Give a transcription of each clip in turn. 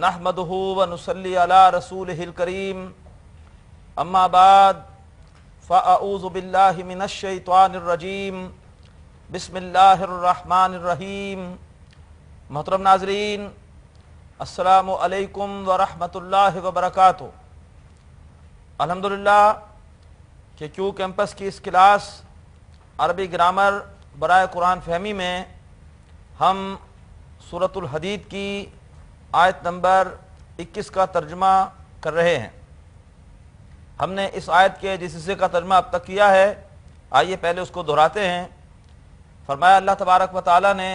نحمدہ ونصلی علی رسولہ الکریم اما بعد فاعوذ باللہ من الشیطان الرجیم بسم اللہ الرحمن الرحیم۔ محترم ناظرین، السلام علیکم ورحمۃ اللہ وبرکاتہ۔ الحمدللہ کہ کیو کیمپس کی اس کلاس عربی گرامر برائے قرآن فہمی میں ہم سورۃ الحدید کی آیت نمبر 21 کا ترجمہ کر رہے ہیں۔ ہم نے اس آیت کے جس حصے کا ترجمہ اب تک کیا ہے، آئیے پہلے اس کو دہراتے ہیں۔ فرمایا اللہ تبارک و تعالی نے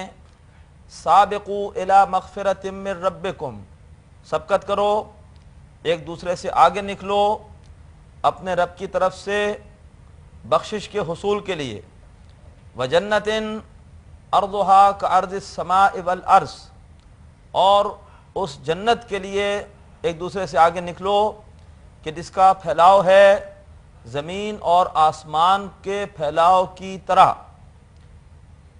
سابقوا الی مغفرۃ من ربکم، سبقت کرو، ایک دوسرے سے آگے نکلو اپنے رب کی طرف سے بخشش کے حصول کے لیے، وجنۃ ارضھا کارض السماء والارض، اور اس جنت کے لیے ایک دوسرے سے آگے نکلو کہ جس کا پھیلاؤ ہے زمین اور آسمان کے پھیلاؤ کی طرح۔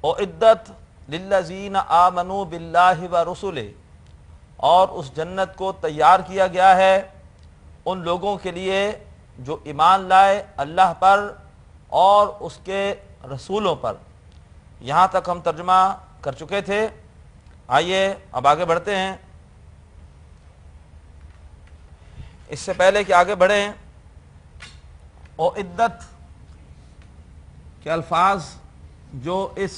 اعدت للذین آمنوا باللہ ورسلہ، اور اس جنت کو تیار کیا گیا ہے ان لوگوں کے لیے جو ایمان لائے اللہ پر اور اس کے رسولوں پر۔ یہاں تک ہم ترجمہ کر چکے تھے، آئیے اب آگے بڑھتے ہیں۔ اس سے پہلے کہ آگے بڑھیں، اعدت کے الفاظ جو اس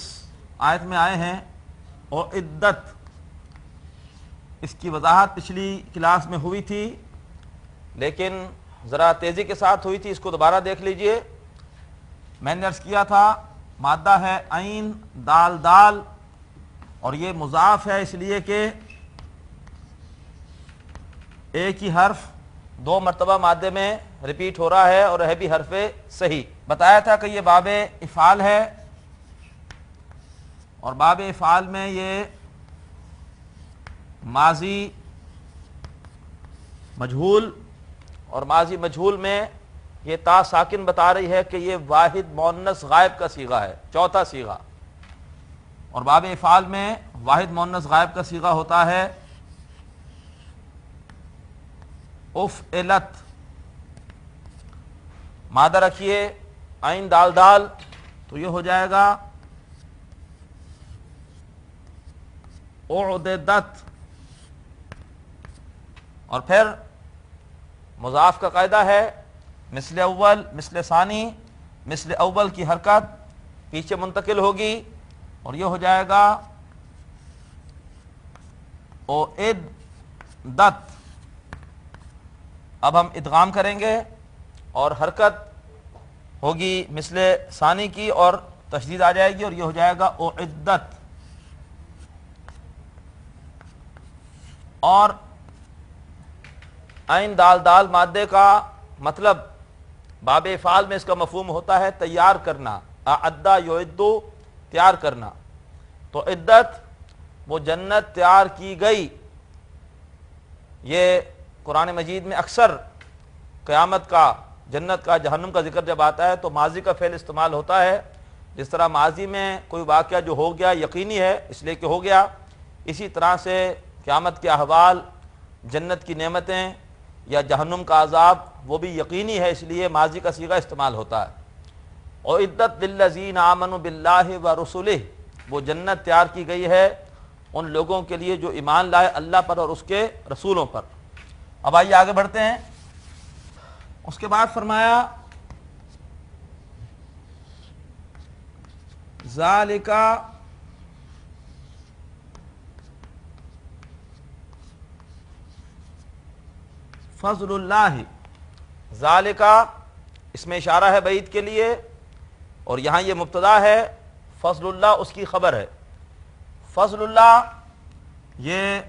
آیت میں آئے ہیں، اعدت، اس کی وضاحت پچھلی کلاس میں ہوئی تھی لیکن ذرا تیزی کے ساتھ ہوئی تھی، اس کو دوبارہ دیکھ لیجئے۔ میں نے عرض کیا تھا مادہ ہے عین دال دال، اور یہ مضاف ہے اس لیے کہ ایک ہی حرف دو مرتبہ مادے میں ریپیٹ ہو رہا ہے اور ہے بھی حرف صحیح۔ بتایا تھا کہ یہ باب افعال ہے، اور باب افعال میں یہ ماضی مجہول، اور ماضی مجہول میں یہ تا ساکن بتا رہی ہے کہ یہ واحد مؤنث غائب کا صیغہ ہے، چوتھا صیغہ، اور باب افعال میں واحد مؤنث غائب کا صیغہ ہوتا ہے افعلت۔ مادہ رکھیے عین دال دال، تو یہ ہو جائے گا اعددت، اور پھر مضاف کا قاعدہ ہے مثل اول مثل ثانی، مثل اول کی حرکت پیچھے منتقل ہوگی اور یہ ہو جائے گا اعدت۔ اب ہم ادغام کریں گے اور حرکت ہوگی مثل ثانی کی اور تشدید آ جائے گی اور یہ ہو جائے گا اعدت۔ اور عین دال دال مادے کا مطلب باب افعال میں اس کا مفہوم ہوتا ہے تیار کرنا، اعد یعد، تیار کرنا۔ تو عدت وہ جنت تیار کی گئی، یہ قرآن مجید میں اکثر قیامت کا، جنت کا، جہنم کا ذکر جب آتا ہے تو ماضی کا فعل استعمال ہوتا ہے۔ جس طرح ماضی میں کوئی واقعہ جو ہو گیا یقینی ہے اس لیے کہ ہو گیا، اسی طرح سے قیامت کے احوال، جنت کی نعمتیں یا جہنم کا عذاب وہ بھی یقینی ہے، اس لیے ماضی کا صیغہ استعمال ہوتا ہے۔ اعدت للذین آمنوا باللہ ورسلہ، وہ جنت تیار کی گئی ہے ان لوگوں کے لیے جو ایمان لائے اللہ پر اور اس کے رسولوں پر۔ اب آئیے آگے بڑھتے ہیں۔ اس کے بعد فرمایا ذالک فضل اللہ، ذالک اس میں اشارہ ہے بعید کے لیے، اور یہاں یہ مبتدا ہے، فضل اللہ اس کی خبر ہے۔ فضل اللہ یہ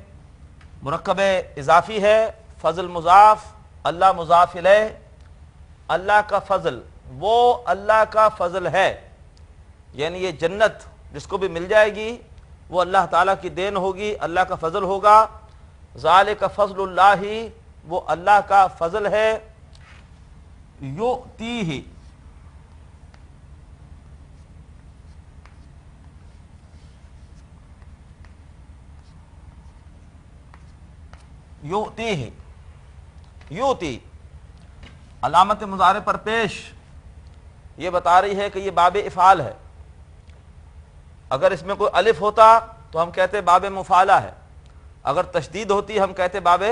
مرکب اضافی ہے، فضل مضاف، اللہ مضاف الیہ۔ اللہ کا فضل، وہ اللہ کا فضل ہے، یعنی یہ جنت جس کو بھی مل جائے گی وہ اللہ تعالیٰ کی دین ہوگی، اللہ کا فضل ہوگا۔ ذالک فضل اللہ، وہ اللہ کا فضل ہے، یؤتیہ، یؤتیہ، یؤتی علامت مضارع پر پیش یہ بتا رہی ہے کہ یہ باب افعال ہے. اگر اس میں کوئی الف ہوتا تو ہم کہتے باب مفعلہ ہے، اگر تشدید ہوتی ہم کہتے باب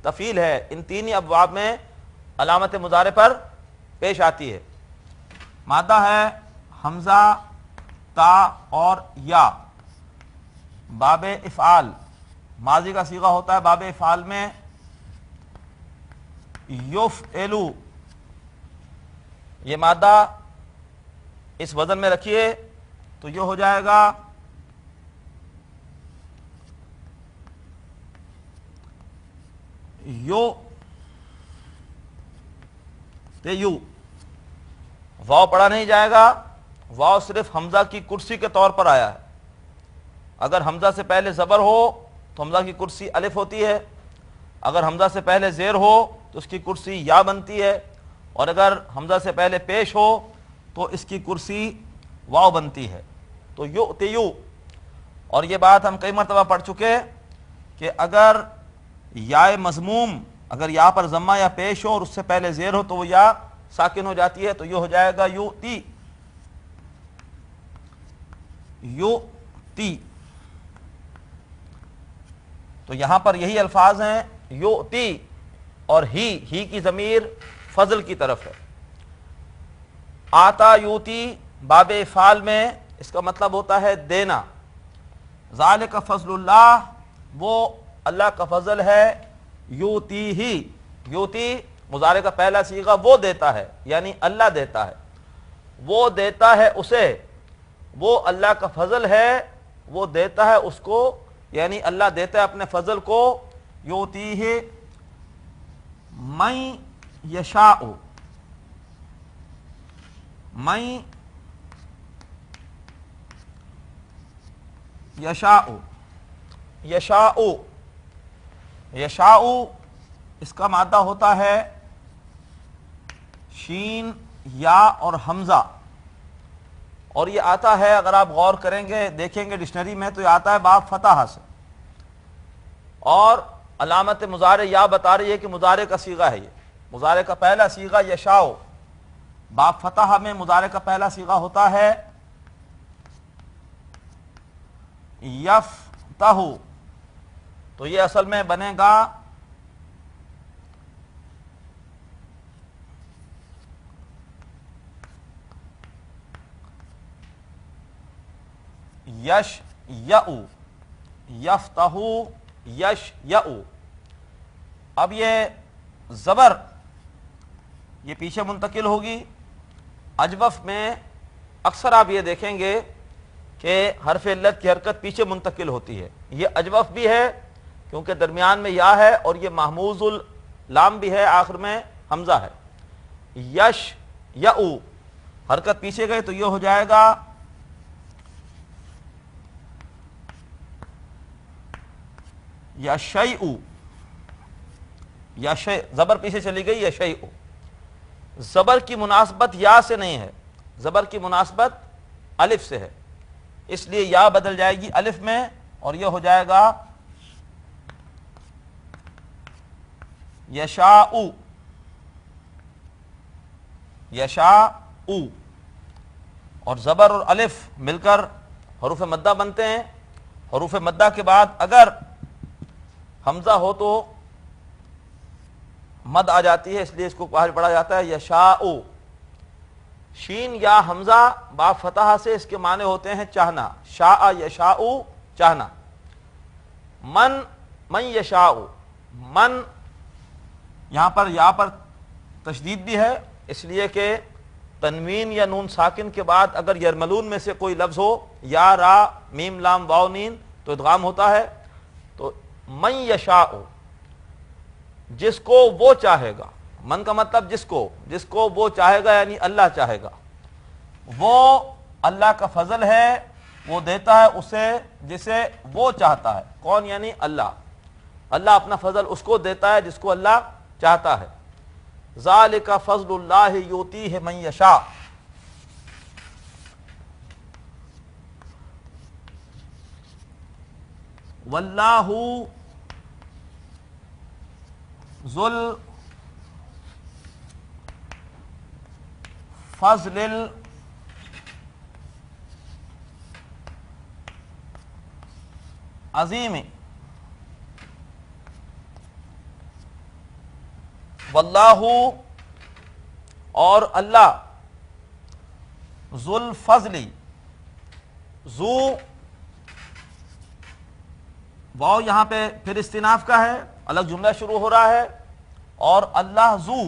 تفعیل ہے. ان تین ہی ابواب میں علامت مضارع پر پیش آتی ہے. مادہ ہے حمزہ، تا اور یا. باب افعال ماضی کا صیغہ ہوتا ہے. باب افعال میں یفعلو، یہ مادہ اس وزن میں رکھیے تو یہ ہو جائے گا یو تیو. واو پڑھا نہیں جائے گا، واو صرف حمزہ کی کرسی کے طور پر آیا ہے. اگر حمزہ سے پہلے زبر ہو تو حمزہ کی کرسی الف ہوتی ہے، اگر حمزہ سے پہلے زیر ہو تو اس کی کرسی یا بنتی ہے، اور اگر حمزہ سے پہلے پیش ہو تو اس کی کرسی واو بنتی ہے. تو یؤتیو. اور یہ بات ہم کئی مرتبہ پڑھ چکے کہ اگر یا مضموم، اگر یا پر ضمہ یا پیش ہو اور اس سے پہلے زیر ہو تو وہ یا ساکن ہو جاتی ہے، تو یہ ہو جائے گا یؤتی، یؤتی. تو یہاں پر یہی الفاظ ہیں یؤتی، اور ہی کی ضمیر فضل کی طرف ہے. آتا یؤتی باب افعال میں اس کا مطلب ہوتا ہے دینا. ذالک فضل اللہ، وہ اللہ کا فضل ہے. یؤتی ہی، یؤتی مضارع کا پہلا صیغہ وہ دیتا ہے، یعنی اللہ دیتا ہے، وہ دیتا ہے اسے. وہ اللہ کا فضل ہے، وہ دیتا ہے اس کو، یعنی اللہ دیتا ہے اپنے فضل کو. یؤتیہ من یشاء، من یشاء، یشاء، یشاء اس کا مادہ ہوتا ہے شین، یا اور حمزہ. اور یہ آتا ہے، اگر آپ غور کریں گے دیکھیں گے ڈکشنری میں، تو یہ آتا ہے باب فتح سے. اور علامت مضارع یا بتا رہی ہے کہ مضارع کا صیغہ ہے. یہ مضارع کا پہلا صیغہ یشاء. باب فتح میں مضارع کا پہلا صیغہ ہوتا ہے یفتح. تو یہ اصل میں بنے گا یش یعو، یفتح یش یعو. اب یہ زبر یہ پیچھے منتقل ہوگی. اجوف میں اکثر آپ یہ دیکھیں گے کہ حرف علت کی حرکت پیچھے منتقل ہوتی ہے. یہ اجوف بھی ہے کیونکہ درمیان میں یا ہے، اور یہ محموز اللام بھی ہے، آخر میں حمزہ ہے. یش یعو حرکت پیچھے گئی تو یہ ہو جائے گا یشیء، یشیء زبر پیچھے چلی گئی یشیء. زبر کی مناسبت یا سے نہیں ہے، زبر کی مناسبت الف سے ہے، اس لیے یا بدل جائے گی الف میں، اور یہ ہو جائے گا یشاء، یشاء. اور زبر اور الف مل کر حروف مدہ بنتے ہیں. حروف مدہ کے بعد اگر حمزہ ہو تو مد آ جاتی ہے، اس لیے اس کو باہر پڑھا جاتا ہے یشاء. شین یا حمزہ با فتح سے اس کے معنی ہوتے ہیں چاہنا. شاء یشاء چاہنا. من یشاء، من یہاں پر یا پر تشدید بھی ہے، اس لیے کہ تنوین یا نون ساکن کے بعد اگر یرملون میں سے کوئی لفظ ہو، یا را میم لام واو نین، تو ادغام ہوتا ہے. تو من یشاء جس کو وہ چاہے گا. من کا مطلب جس کو وہ چاہے گا، یعنی اللہ چاہے گا. وہ اللہ کا فضل ہے، وہ دیتا ہے اسے جسے وہ چاہتا ہے. کون؟ یعنی اللہ. اللہ اپنا فضل اس کو دیتا ہے جس کو اللہ چاہتا ہے. ذالک فضل اللہ یؤتیہ من یشاء. واللہ ذل فضل العظیم واللہ اور اللہ ذو الفضل ذو واو یہاں پہ پھر استئناف کا ہے، الگ جملہ شروع ہو رہا ہے، اور اللہ ذو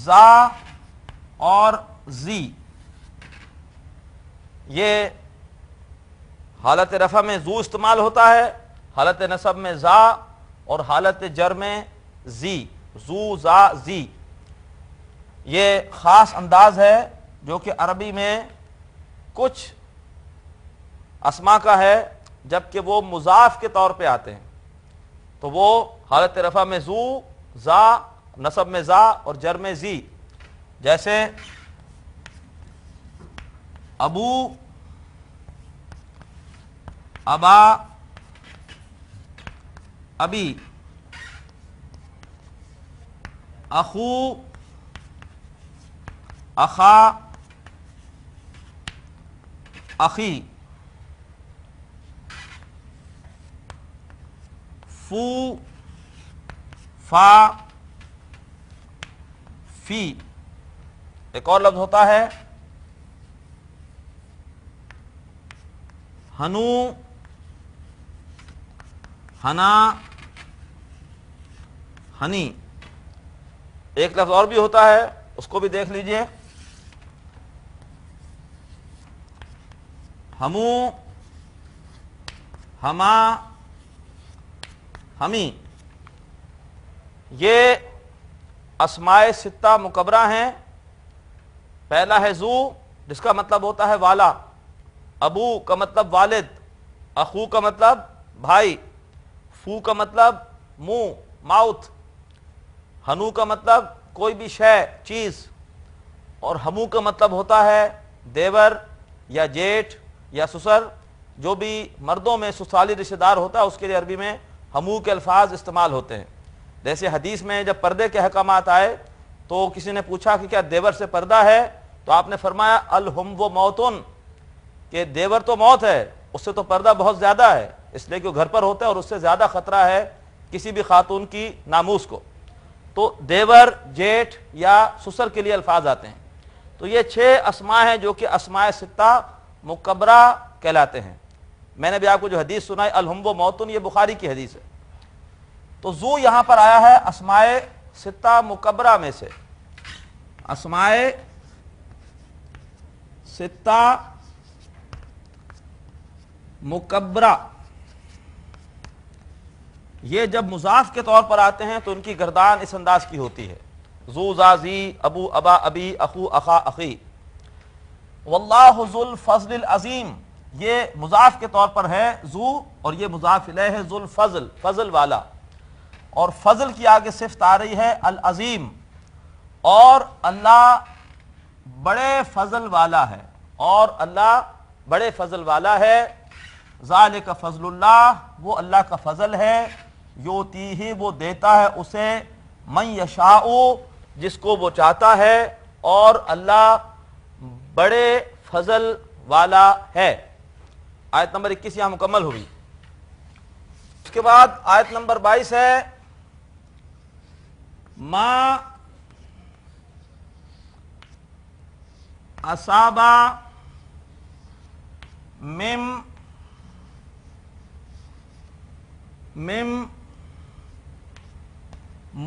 ذا اور زی، یہ حالت رفع میں ذو استعمال ہوتا ہے، حالت نصب میں ذا، اور حالت جر میں زی، ذو ذا زی۔ یہ خاص انداز ہے جو کہ عربی میں کچھ اسما کا ہے، جبکہ وہ مضاف کے طور پہ آتے ہیں، تو وہ حالت رفع میں ذو ذا، نصب میں ذا اور جر میں زی، جیسے ابو، ابا، ابی، اخو، اخا، اخی، فو، فا، فی۔ ایک اور لفظ ہوتا ہے ہنو، ہنا، ہنی۔ ایک لفظ اور بھی ہوتا ہے، اس کو بھی دیکھ لیجئے، ہمو، ہما، ہمی۔ یہ اسماء ستہ مکبرہ ہیں۔ پہلا ہے ذو، جس کا مطلب ہوتا ہے والا، ابو کا مطلب والد، اخو کا مطلب بھائی، فو کا مطلب منہ، ماؤتھ، ہنو کا مطلب کوئی بھی شے، چیز، اور ہمو کا مطلب ہوتا ہے دیور یا جیٹھ یا سسر۔ جو بھی مردوں میں سسرالی رشتہ دار ہوتا ہے اس کے لیے عربی میں ہمو کے الفاظ استعمال ہوتے ہیں۔ جیسے حدیث میں جب پردے کے احکامات آئے تو کسی نے پوچھا کہ کیا دیور سے پردہ ہے، تو آپ نے فرمایا الہم و موتن، کہ دیور تو موت ہے، اس سے تو پردہ بہت زیادہ ہے، اس لیے کہ وہ گھر پر ہوتا ہے اور اس سے زیادہ خطرہ ہے کسی بھی خاتون کی ناموس کو۔ تو دیور، جیٹھ یا سسر کے لیے الفاظ آتے ہیں۔ تو یہ 6 اسماء ہیں جو کہ اسماء ستہ مکبرہ کہلاتے ہیں۔ میں نے بھی آپ کو جو حدیث سنائی الہم و موتن، یہ بخاری کی حدیث ہے۔ تو ذو یہاں پر آیا ہے اسماء ستہ مکبرہ میں سے۔ اسماء ستہ مکبرہ یہ جب مضاف کے طور پر آتے ہیں تو ان کی گردان اس انداز کی ہوتی ہے، ذو ذا زی، ابو ابا ابی، اخو اخا اخی۔ واللہ ذو الفضل العظیم، یہ مضاف کے طور پر ہے ذو، اور یہ مضاف الیہ ہے ذو الفضل، فضل والا، اور فضل کی آگے صفت آ رہی ہے العظیم، اور اللہ بڑے فضل والا ہے، اور اللہ بڑے فضل والا ہے۔ ذالک فضل اللہ، وہ اللہ کا فضل ہے، یؤتیہ، وہ دیتا ہے اسے، من یشاء، جس کو وہ چاہتا ہے، اور اللہ بڑے فضل والا ہے۔ آیت نمبر 21 یہاں مکمل ہوئی۔ اس کے بعد آیت نمبر 22 ہے ما اصابہ مم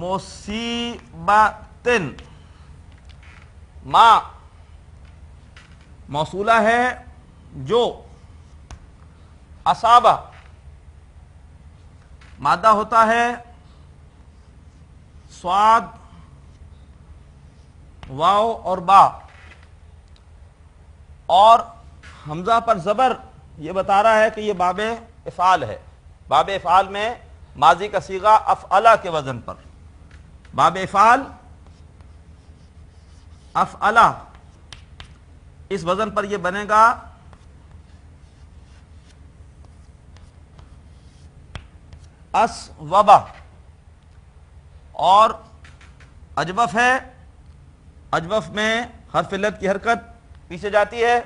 مصیبت، ما موصولہ ہے جو، اصابہ مادہ ہوتا ہے صاد، واو اور با، اور حمزہ پر زبر یہ بتا رہا ہے کہ یہ باب افعال ہے۔ باب افعال میں ماضی کا صیغہ افعلا کے وزن پر، باب افعال افعلا، اس وزن پر یہ بنے گا اسوبہ، اور اجوف ہے، اجوف میں حرف علت کی حرکت پیچھے جاتی ہے،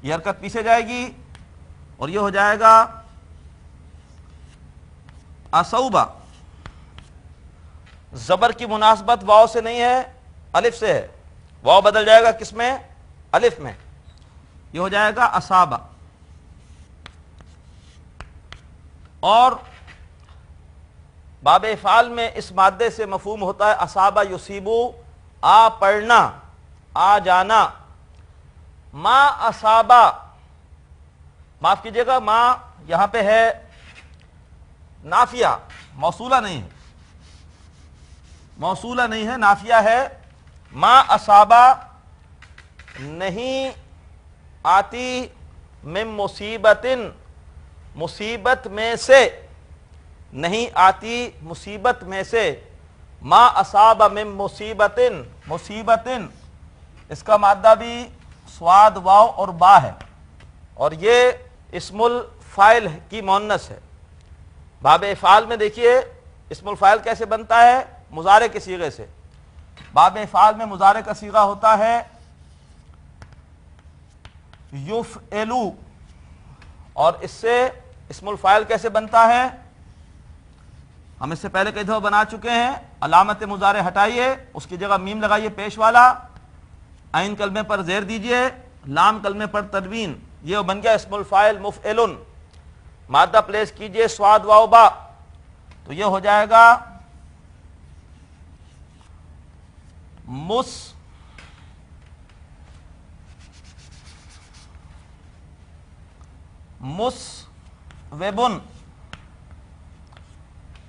یہ حرکت پیچھے جائے گی اور یہ ہو جائے گا اسوبہ۔ زبر کی مناسبت واو سے نہیں ہے، الف سے ہے، واو بدل جائے گا کس میں؟ الف میں، یہ ہو جائے گا اصابہ۔ اور باب افعال میں اس مادے سے مفہوم ہوتا ہے اصابہ یصیبو، آ پڑنا، آ جانا۔ ما اصابہ، معاف کیجئے گا، ما یہاں پہ ہے نافیہ، موصولہ نہیں ہے، موصولہ نہیں ہے، نافیہ ہے۔ ما اصابہ نہیں آتی، من مصیبت، مصیبت میں سے، نہیں آتی مصیبت میں سے، ما اصاب من مصیبت، مصیبت اس کا مادہ بھی صاد واو اور با ہے، اور یہ اسم الفاعل کی مؤنث ہے۔ باب افعال میں دیکھیے اسم الفاعل کیسے بنتا ہے؟ مضارع کے صیغے سے۔ باب افعال میں مضارع کا صیغہ ہوتا ہے یفعلو، اور اس سے اسم الفاعل کیسے بنتا ہے؟ ہم اس سے پہلے کئی دفعہ بنا چکے ہیں۔ علامت مضارع ہٹائیے، اس کی جگہ میم لگائیے پیش والا، عین کلمے پر زیر دیجئے، لام کلمے پر تنوین، یہ بن گیا اسم الفاعل مفعل۔ مادہ پلیس کیجئے صاد واو با، تو یہ ہو جائے گا مسوبن،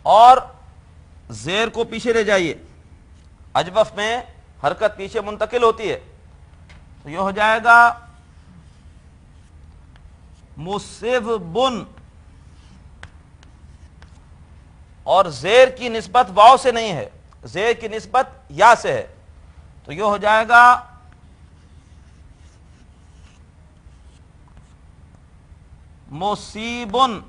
اور زیر کو پیچھے لے جائیے، اجوف میں حرکت پیچھے منتقل ہوتی ہے، تو یہ ہو جائے گا مسوبن، اور زیر کی نسبت واو سے نہیں ہے، زیر کی نسبت یا سے ہے، تو یہ ہو جائے گا مصیبن،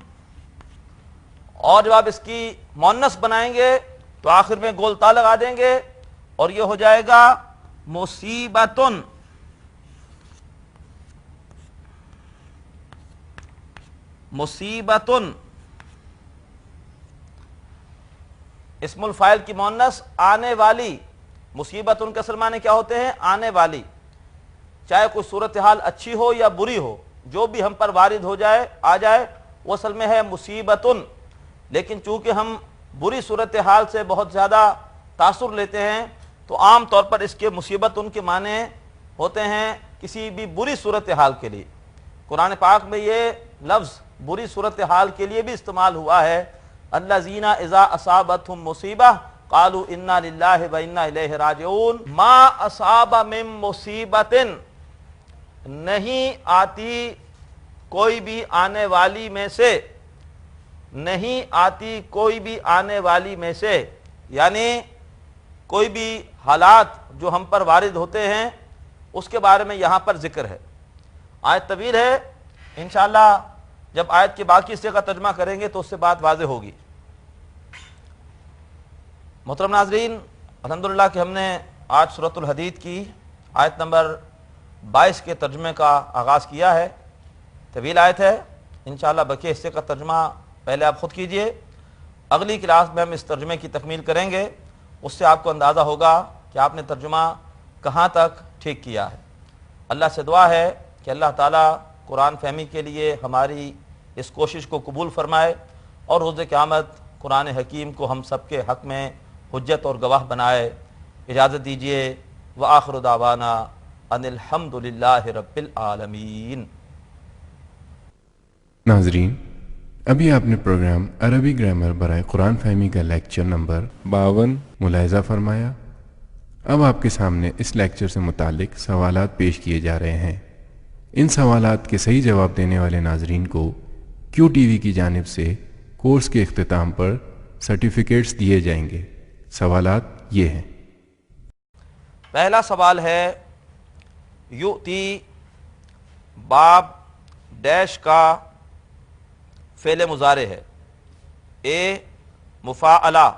اور جب آپ اس کی مؤنث بنائیں گے تو آخر میں گول تا لگا دیں گے اور یہ ہو جائے گا مصیبتن۔ مصیبتن اسم الفاعل کی مؤنث آنے والی، مصیبتن کے اصل معنی کیا ہوتے ہیں؟ آنے والی، چاہے کوئی صورتحال اچھی ہو یا بری ہو، جو بھی ہم پر وارد ہو جائے، آ جائے، وہ اصل میں ہے مصیبتن۔ لیکن چونکہ ہم بری صورتحال سے بہت زیادہ تاثر لیتے ہیں تو عام طور پر اس کے مصیبت ان کے معنی ہوتے ہیں کسی بھی بری صورتحال کے لیے۔ قرآن پاک میں یہ لفظ بری صورتحال کے لیے بھی استعمال ہوا ہے، الذین اذا اصابتہم مصیبہ قالوا انا للہ و انا الیہ راجعون۔ ما اصاب من مصیبت، نہیں آتی کوئی بھی آنے والی میں سے، نہیں آتی کوئی بھی آنے والی میں سے، یعنی کوئی بھی حالات جو ہم پر وارد ہوتے ہیں اس کے بارے میں یہاں پر ذکر ہے۔ آیت طویل ہے، انشاءاللہ جب آیت کے باقی حصے کا ترجمہ کریں گے تو اس سے بات واضح ہوگی۔ محترم ناظرین، الحمدللہ کہ ہم نے آج سورۃ الحدید کی آیت نمبر 22 کے ترجمے کا آغاز کیا ہے۔ طویل آیت ہے، انشاءاللہ بقیہ حصے کا ترجمہ پہلے آپ خود کیجئے، اگلی کلاس میں ہم اس ترجمے کی تکمیل کریں گے، اس سے آپ کو اندازہ ہوگا کہ آپ نے ترجمہ کہاں تک ٹھیک کیا ہے۔ اللہ سے دعا ہے کہ اللہ تعالیٰ قرآن فہمی کے لیے ہماری اس کوشش کو قبول فرمائے اور روز قیامت قرآن حکیم کو ہم سب کے حق میں حجت اور گواہ بنائے۔ اجازت دیجیے، وآخر دعوانا ان الحمد للہ رب العالمین۔ ناظرین، ابھی آپ نے پروگرام عربی گرامر برائے قرآن فہمی کا لیکچر نمبر 52 ملاحظہ فرمایا۔ اب آپ کے سامنے اس لیکچر سے متعلق سوالات پیش کیے جا رہے ہیں۔ ان سوالات کے صحیح جواب دینے والے ناظرین کو کیو ٹی وی کی جانب سے کورس کے اختتام پر سرٹیفکیٹس دیے جائیں گے۔ سوالات یہ ہیں۔ پہلا سوال ہے، یؤتی باب ڈیش کا فعل مضارع ہے، اے مفاعلہ،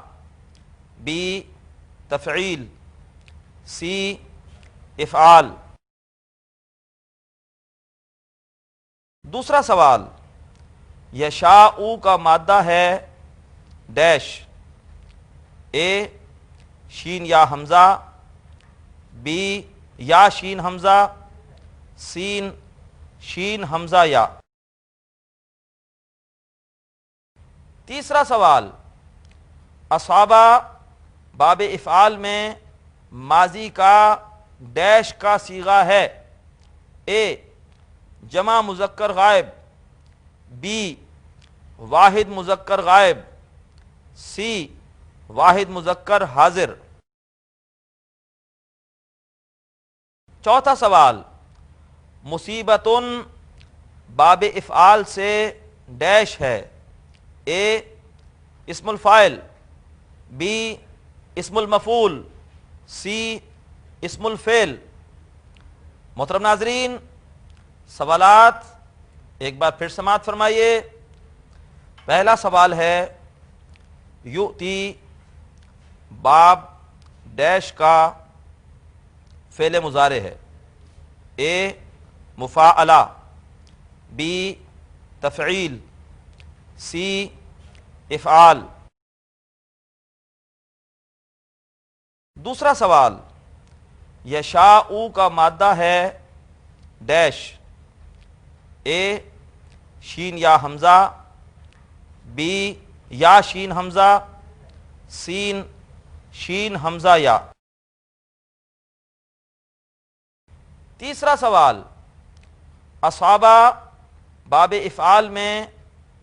بی تفعیل، سی افعال۔ دوسرا سوال، یشاء کا مادہ ہے ڈیش، اے شین یا حمزہ، بی یا شین حمزہ، سین شین حمزہ یا۔ تیسرا سوال، اصابہ باب افعال میں ماضی کا ڈیش کا صیغہ ہے، اے جمع مذکر غائب، بی واحد مذکر غائب، سی واحد مذکر حاضر۔ چوتھا سوال، مصیبتن باب افعال سے ڈیش ہے، اے اسم الفاعل، بی اسم المفعول، سی اسم الفعل۔ محترم ناظرین، سوالات ایک بار پھر سماعت فرمائیے۔ پہلا سوال ہے، یؤتی باب ڈیش کا فعل مضارع ہے، اے مفاعلہ، بی تفعیل، سی افعال۔ دوسرا سوال، یشاء کا مادہ ہے ڈیش، اے شین یا حمزہ، بی یا شین حمزہ، سین شین حمزہ یا۔ تیسرا سوال، اصابہ باب افعال میں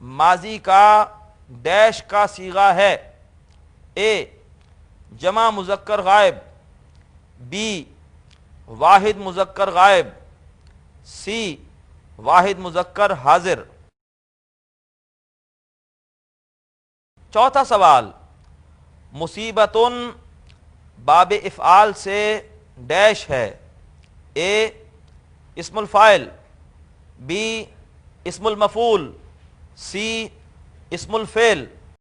ماضی کا ڈیش کا صیغہ ہے، اے جمع مذکر غائب، بی واحد مذکر غائب، سی واحد مذکر حاضر۔ چوتھا سوال، مصیبتن باب افعال سے ڈیش ہے، اے اسم الفاعل، بی اسم المفعول، سی اسم الفعل۔